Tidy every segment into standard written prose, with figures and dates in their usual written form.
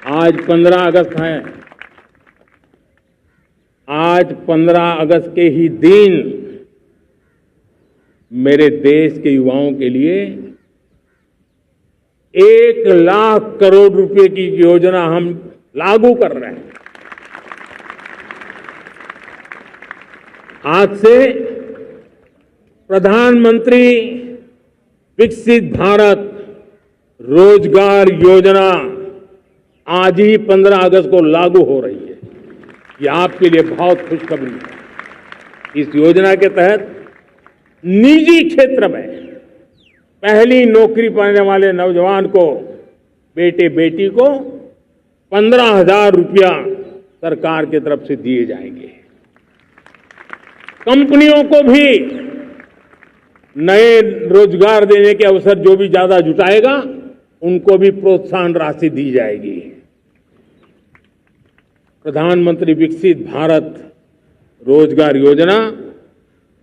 आज 15 अगस्त है। आज 15 अगस्त के ही दिन मेरे देश के युवाओं के लिए 1 लाख करोड़ रुपए की योजना हम लागू कर रहे हैं। आज से प्रधानमंत्री विकसित भारत रोजगार योजना आज ही 15 अगस्त को लागू हो रही है। ये आपके लिए बहुत खुशखबरी है। इस योजना के तहत निजी क्षेत्र में पहली नौकरी पाने वाले नौजवान को, बेटे बेटी को 15,000 रुपया सरकार की तरफ से दिए जाएंगे। कंपनियों को भी नए रोजगार देने के अवसर जो भी ज्यादा जुटाएगा उनको भी प्रोत्साहन राशि दी जाएगी। प्रधानमंत्री विकसित भारत रोजगार योजना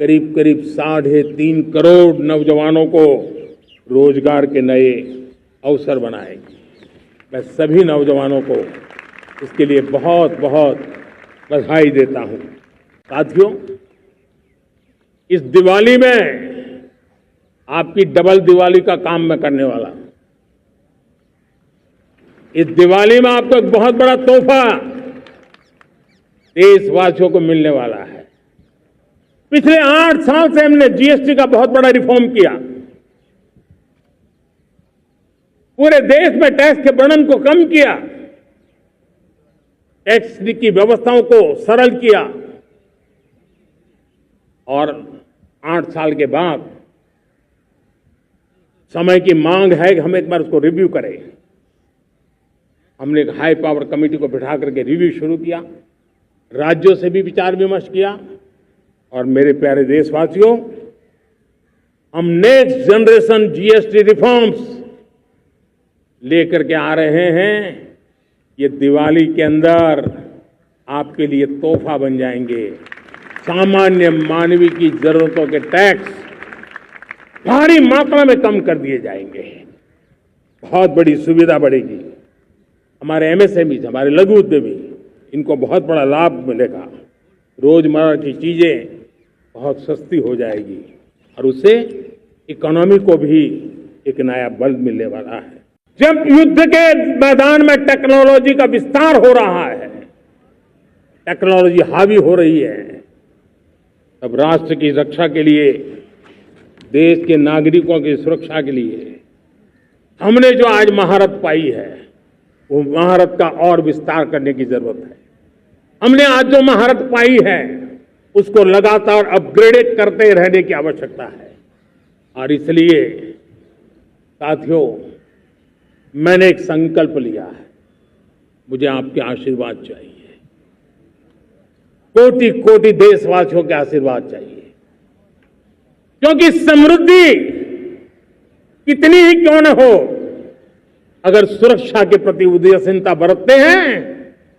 करीब करीब 3.5 करोड़ नौजवानों को रोजगार के नए अवसर बनाएगी। मैं सभी नौजवानों को इसके लिए बहुत बहुत बधाई देता हूं। साथियों, इस दिवाली में आपकी डबल दिवाली का काम मैं करने वाला हूं। इस दिवाली में आपको एक बहुत बड़ा तोहफा देशवासियों को मिलने वाला है। पिछले 8 साल से हमने जीएसटी का बहुत बड़ा रिफॉर्म किया। पूरे देश में टैक्स के बर्डन को कम किया, टैक्स की व्यवस्थाओं को सरल किया और 8 साल के बाद समय की मांग है कि हम एक बार उसको रिव्यू करें। हमने एक हाई पावर कमेटी को बिठा करके रिव्यू शुरू किया, राज्यों से भी विचार विमर्श किया और मेरे प्यारे देशवासियों, हम नेक्स्ट जनरेशन जीएसटी रिफॉर्म्स लेकर के आ रहे हैं। ये दिवाली के अंदर आपके लिए तोहफा बन जाएंगे। सामान्य मानवीय की जरूरतों के टैक्स भारी मात्रा में कम कर दिए जाएंगे। बहुत बड़ी सुविधा बढ़ेगी। हमारे एमएसएमई, हमारे लघु उद्यमी, इनको बहुत बड़ा लाभ मिलेगा। रोजमर्रा की चीजें बहुत सस्ती हो जाएगी और उससे इकोनॉमी को भी एक नया बल मिलने वाला है। जब युद्ध के मैदान में टेक्नोलॉजी का विस्तार हो रहा है, टेक्नोलॉजी हावी हो रही है, तब राष्ट्र की रक्षा के लिए, देश के नागरिकों की सुरक्षा के लिए हमने जो आज महारत पाई है, वो महारत का और विस्तार करने की जरूरत है। हमने आज जो महारत पाई है उसको लगातार अपग्रेड करते रहने की आवश्यकता है। और इसलिए साथियों, मैंने एक संकल्प लिया है। मुझे आपके आशीर्वाद चाहिए, कोटि कोटि देशवासियों के आशीर्वाद चाहिए, क्योंकि समृद्धि कितनी ही क्यों न हो, अगर सुरक्षा के प्रति उदासीनता बरतते हैं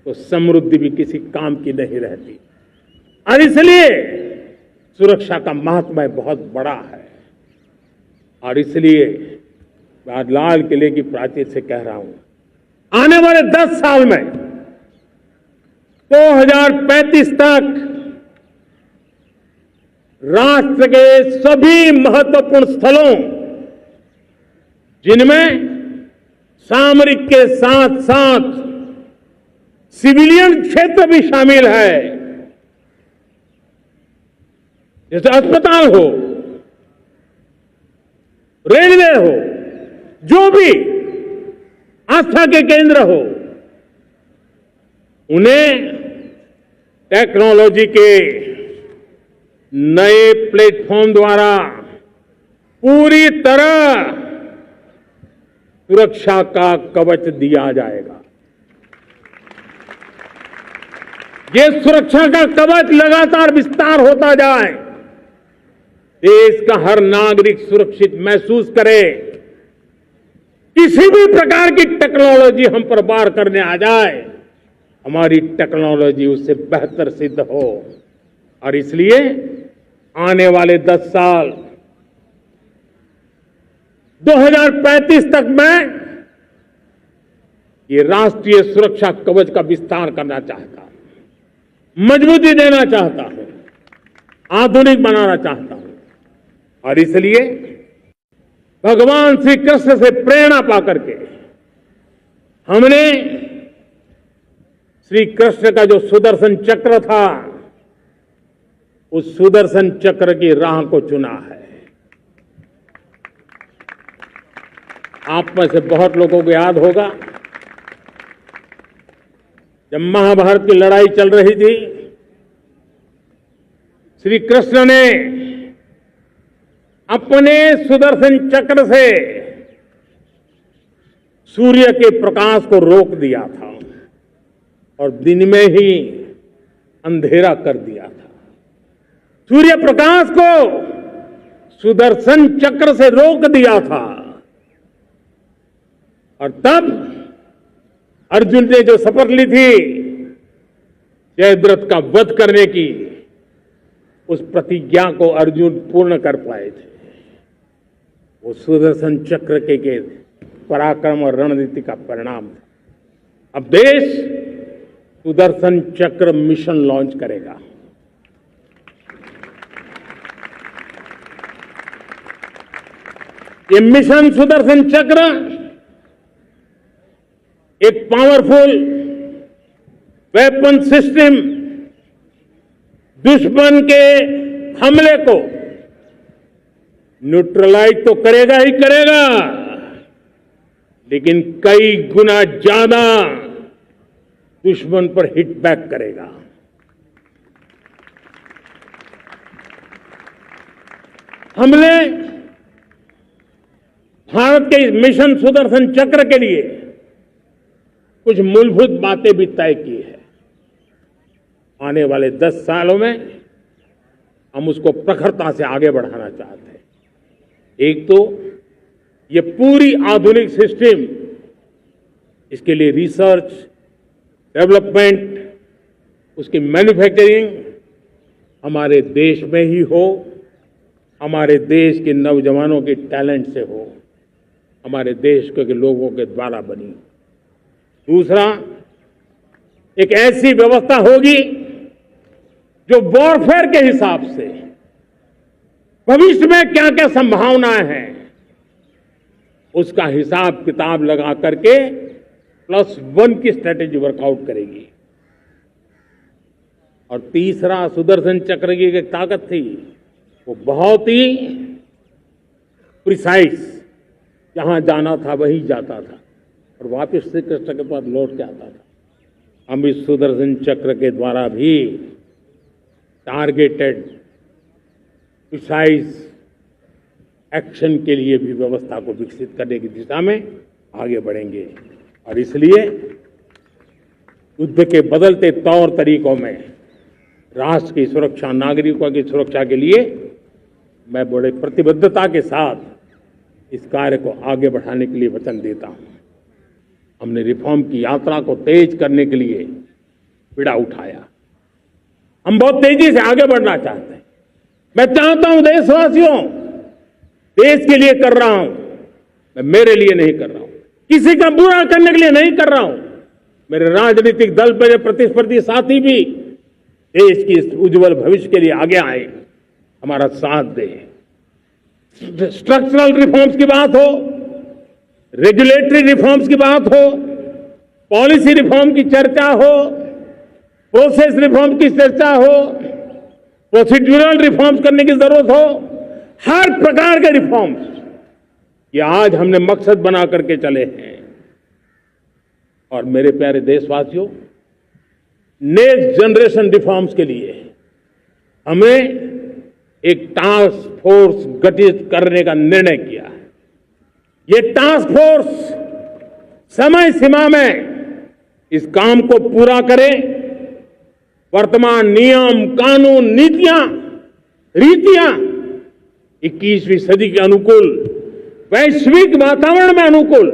तो समृद्धि भी किसी काम की नहीं रहती। और इसलिए सुरक्षा का महत्व बहुत बड़ा है। और इसलिए मैं आज लाल किले की प्राचीर से कह रहा हूं, आने वाले 10 साल में 2035 तक राष्ट्र के सभी महत्वपूर्ण स्थलों, जिनमें सामरिक के साथ साथ सिविलियन क्षेत्र भी शामिल है, जैसे अस्पताल हो, रेलवे हो, जो भी आस्था के केंद्र हो, उन्हें टेक्नोलॉजी के नए प्लेटफॉर्म द्वारा पूरी तरह सुरक्षा का कवच दिया जाएगा। ये सुरक्षा का कवच लगातार विस्तार होता जाए, देश का हर नागरिक सुरक्षित महसूस करे। किसी भी प्रकार की टेक्नोलॉजी हम पर वार करने आ जाए, हमारी टेक्नोलॉजी उससे बेहतर सिद्ध हो। और इसलिए आने वाले 10 साल 2035 तक में ये राष्ट्रीय सुरक्षा कवच का विस्तार करना चाहता हूं, मजबूती देना चाहता हूं, आधुनिक बनाना चाहता हूं। और इसलिए भगवान श्री कृष्ण से प्रेरणा पाकर के हमने श्री कृष्ण का जो सुदर्शन चक्र था, उस सुदर्शन चक्र की राह को चुना है। आप में से बहुत लोगों को याद होगा, जब महाभारत की लड़ाई चल रही थी, श्री कृष्ण ने अपने सुदर्शन चक्र से सूर्य के प्रकाश को रोक दिया था और दिन में ही अंधेरा कर दिया था। सूर्य प्रकाश को सुदर्शन चक्र से रोक दिया था। और तब अर्जुन ने जो शपथ ली थी जयद्रथ का वध करने की, उस प्रतिज्ञा को अर्जुन पूर्ण कर पाए थे। वो सुदर्शन चक्र के पराक्रम और रणनीति का परिणाम था। अब देश सुदर्शन चक्र मिशन लॉन्च करेगा। ये मिशन सुदर्शन चक्र एक पावरफुल वेपन सिस्टम दुश्मन के हमले को न्यूट्रलाइज तो करेगा ही करेगा, लेकिन कई गुना ज्यादा दुश्मन पर हिट बैक करेगा। हमने भारत के इस मिशन सुदर्शन चक्र के लिए कुछ मूलभूत बातें भी तय की है। आने वाले 10 सालों में हम उसको प्रखरता से आगे बढ़ाना चाहते हैं। एक तो ये पूरी आधुनिक सिस्टम, इसके लिए रिसर्च, डेवलपमेंट, उसकी मैन्युफैक्चरिंग हमारे देश में ही हो, हमारे देश के नौजवानों के टैलेंट से हो, हमारे देश के लोगों के द्वारा बनी। दूसरा, एक ऐसी व्यवस्था होगी जो वॉरफेयर के हिसाब से भविष्य में क्या क्या संभावनाएं हैं, उसका हिसाब किताब लगा करके +1 की स्ट्रेटेजी वर्कआउट करेगी। और तीसरा, सुदर्शन चक्र की एक ताकत थी, वो बहुत ही प्रिसाइज, जहां जाना था वहीं जाता था और वापस श्री कृष्ण के पास लौट के आता था। हम इस सुदर्शन चक्र के द्वारा भी टारगेटेड प्रिसाइज एक्शन के लिए भी व्यवस्था को विकसित करने की दिशा में आगे बढ़ेंगे। और इसलिए युद्ध के बदलते तौर तरीकों में राष्ट्र की सुरक्षा, नागरिकों की सुरक्षा के लिए मैं बड़े प्रतिबद्धता के साथ इस कार्य को आगे बढ़ाने के लिए वचन देता हूं। हमने रिफॉर्म की यात्रा को तेज करने के लिए बीड़ा उठाया। हम बहुत तेजी से आगे बढ़ना चाहते हैं। मैं चाहता हूं देशवासियों, देश के लिए कर रहा हूं, मैं मेरे लिए नहीं कर रहा हूं, किसी का बुरा करने के लिए नहीं कर रहा हूं। मेरे राजनीतिक दल, मेरे प्रतिस्पर्धी साथी भी देश की इस उज्जवल भविष्य के लिए आगे आए, हमारा साथ दें। स्ट्रक्चरल रिफॉर्म्स की बात हो, रेगुलेटरी रिफॉर्म्स की बात हो, पॉलिसी रिफॉर्म की चर्चा हो, प्रोसेस रिफॉर्म की चर्चा हो, प्रोसीड्यूरल रिफॉर्म्स करने की जरूरत हो, हर प्रकार के रिफॉर्म्स ये आज हमने मकसद बना करके चले हैं। और मेरे प्यारे देशवासियों, नेक्स्ट जनरेशन रिफॉर्म्स के लिए हमें एक टास्क फोर्स गठित करने का निर्णय किया है। ये टास्क फोर्स समय सीमा में इस काम को पूरा करे, वर्तमान नियम, कानून, नीतियां, रीतियां 21वीं सदी के अनुकूल, वैश्विक वातावरण में अनुकूल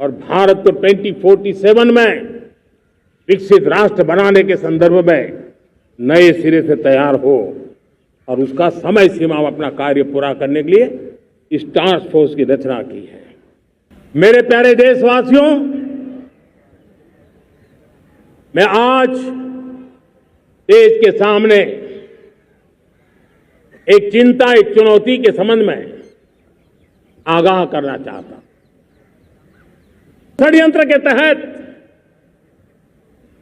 और भारत को 2047 में विकसित राष्ट्र बनाने के संदर्भ में नए सिरे से तैयार हो और उसका समय सीमा में अपना कार्य पूरा करने के लिए इस टास्क फोर्स की रचना की है। मेरे प्यारे देशवासियों, मैं आज देश के सामने एक चिंता, एक चुनौती के संबंध में आगाह करना चाहता हूं। षड्यंत्र के तहत,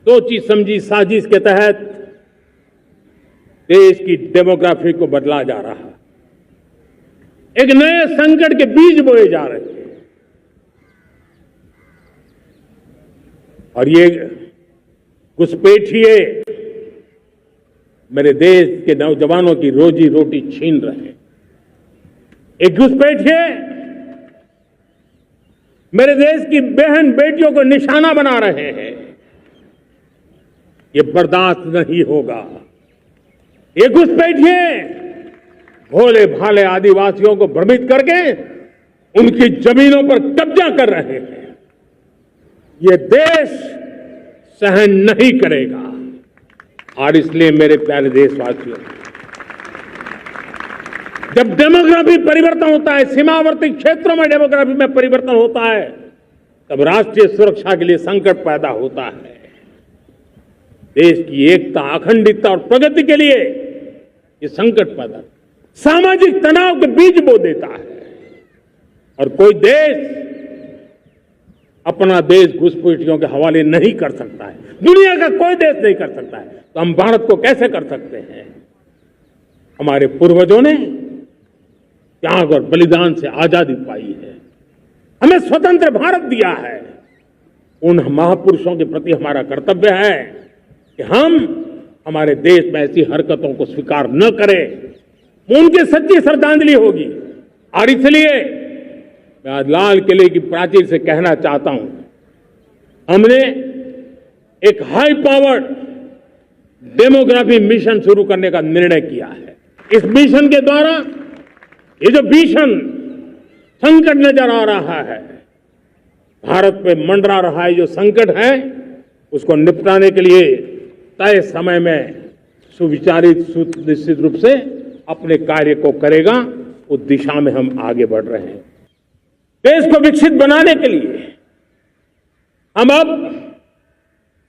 सोची समझी साजिश के तहत देश की डेमोग्राफी को बदला जा रहा है। एक नए संकट के बीज बोए जा रहे हैं और ये घुसपैठिए मेरे देश के नौजवानों की रोजी रोटी छीन रहे हैं। एक घुसपैठिए मेरे देश की बहन बेटियों को निशाना बना रहे हैं। ये बर्दाश्त नहीं होगा। ये घुसपैठिए भोले भाले आदिवासियों को भ्रमित करके उनकी जमीनों पर कब्जा कर रहे हैं। ये देश सहन नहीं करेगा। और इसलिए मेरे प्यारे देशवासियों, जब डेमोग्राफी परिवर्तन होता है, सीमावर्ती क्षेत्रों में डेमोग्राफी में परिवर्तन होता है, तब राष्ट्रीय सुरक्षा के लिए संकट पैदा होता है। देश की एकता, अखंडितता और प्रगति के लिए ये संकट पैदा, सामाजिक तनाव के बीज बो देता है। और कोई देश अपना देश घुसपैठियों के हवाले नहीं कर सकता है। दुनिया का कोई देश नहीं कर सकता है, तो हम भारत को कैसे कर सकते हैं? हमारे पूर्वजों ने त्याग और बलिदान से आजादी पाई है, हमें स्वतंत्र भारत दिया है। उन महापुरुषों के प्रति हमारा कर्तव्य है कि हम हमारे देश में ऐसी हरकतों को स्वीकार न करें। उनकी सच्ची श्रद्धांजलि होगी। और इसलिए मैं आज लाल किले की प्राचीर से कहना चाहता हूं, हमने एक हाई पावर्ड डेमोग्राफी मिशन शुरू करने का निर्णय किया है। इस मिशन के द्वारा ये जो भीषण संकट नजर आ रहा है, भारत पे मंडरा रहा है जो संकट है, उसको निपटाने के लिए तय समय में सुविचारित, सुनिश्चित रूप से अपने कार्य को करेगा। उस दिशा में हम आगे बढ़ रहे हैं। देश को विकसित बनाने के लिए हम अब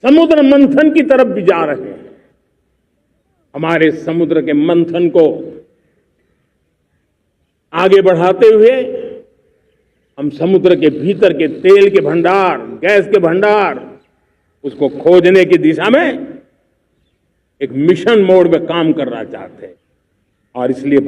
समुद्र मंथन की तरफ भी जा रहे हैं। हमारे समुद्र के मंथन को आगे बढ़ाते हुए हम समुद्र के भीतर के तेल के भंडार, गैस के भंडार, उसको खोजने की दिशा में एक मिशन मोड में काम करना चाहते हैं। और इसलिए